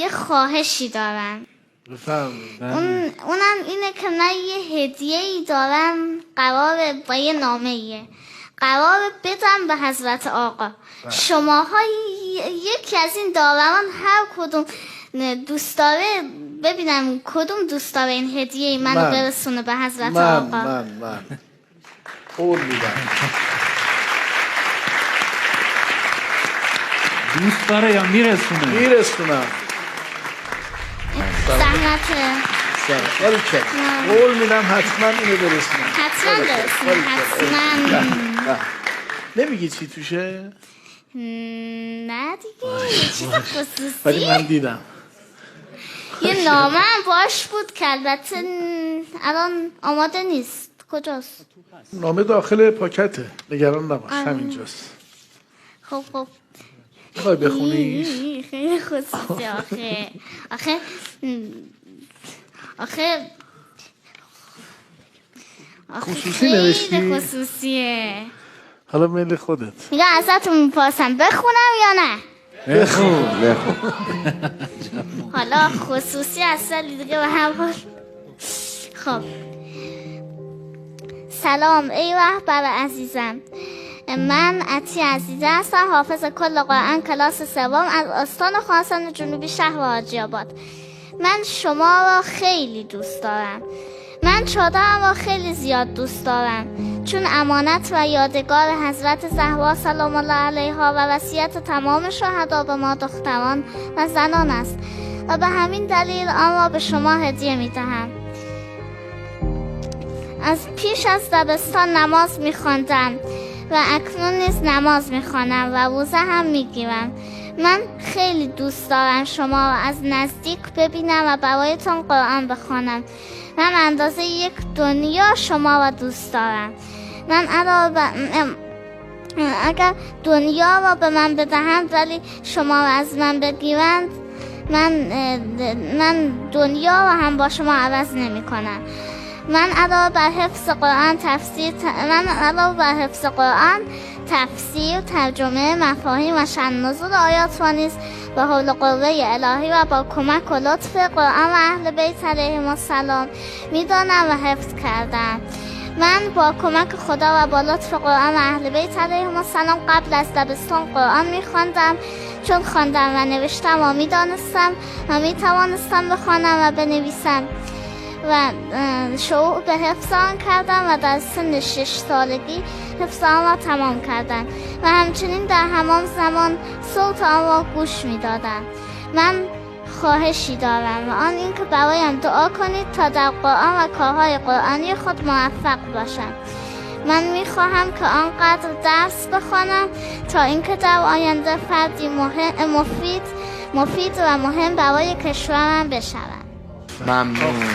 یه خواهشی دارم. بفرمایید. اونم اینه که من یه هدیه‌ای دارم، قراره با یه نامه‌ایه قراره بدم به حضرت آقا. شماها یکی از این داوران هر کدوم دوست داره، ببینم کدوم دوست داره این هدیه منو برسونه به حضرت آقا. من قول میدم. دوست داره یا میرسونه؟ میرسونم. زحمته. ولی که قول میدم حتما اینو برسونم. حتما برسونه. حتما. نمیگی چی توشه؟ نه دیگه یه چیز خصوصی. ولی من دیدم یه نامه هم باش بود که البته الان آماده نیست. کجاست؟ نامه داخل پاکته، نگران نباش، همینجاست. خب میخوای بخونیش؟ خیلی خصوصی آخه خصوصی نوشتی؟ خیلی خصوصیه. حالا میل خودت. میگه ازتون میپرسم بخونم یا نه؟ بخون. حالا خصوصی اصلا دیگه به هر حال. خب سلام ای رهبر عزیزم، من عطیه عزیزه هستم، حافظ کل قرآن کلاس سوم از استان خراسان جنوبی شهر حاجی آباد. من شما را خیلی دوست دارم. من چادرم را خیلی زیاد دوست دارم، چون امانت و یادگار حضرت زهرا سلام الله علیها و وصیت تمام شهدا به ما دختران و زنان است و به همین دلیل آن را به شما هدیه می دهم. از پیش از دبستان نماز می خواندم و اکنون نیز نماز می خوانم و روزه هم می گیرم. من خیلی دوست دارم شما را از نزدیک ببینم و برایتان قرآن بخوانم. من اندازه یک دنیا شما را دوست دارم. من اگر دنیا را به من بدهند ولی شما را از من بگیرند، من دنیا را هم با شما عوض نمی کنم. من علاوه بر حفظ قرآن تفسیر ترجمه مفاهیم و شأن نزول آیات را نیز با حول و قوه الهی و با کمک و لطف قرآن و اهل بیت علیهم السلام میدانم و حفظ کردم. من با کمک خدا و با لطف قرآن و اهل بیت علیهم السلام قبل از دبستان قرآن می‌خواندم، چون خواندم و نوشتم و می‌دانستم و می‌توانستم بخوانم و بنویسم و شروع به حفظ آن کردم و در سن 6 سالگی حفظ آن را تمام کردم و همچنین در همان زمان صوت آن را گوش می‌دادم. من خواهشی دارم و آن اینکه برایم دعا کنید تا در قرآن و کارهای قرآنی خود موفق باشم. من می‌خواهم که آنقدر درس بخوانم تا اینکه در آینده فردی مفید و مهم برای کشورم بشوم. ممنون.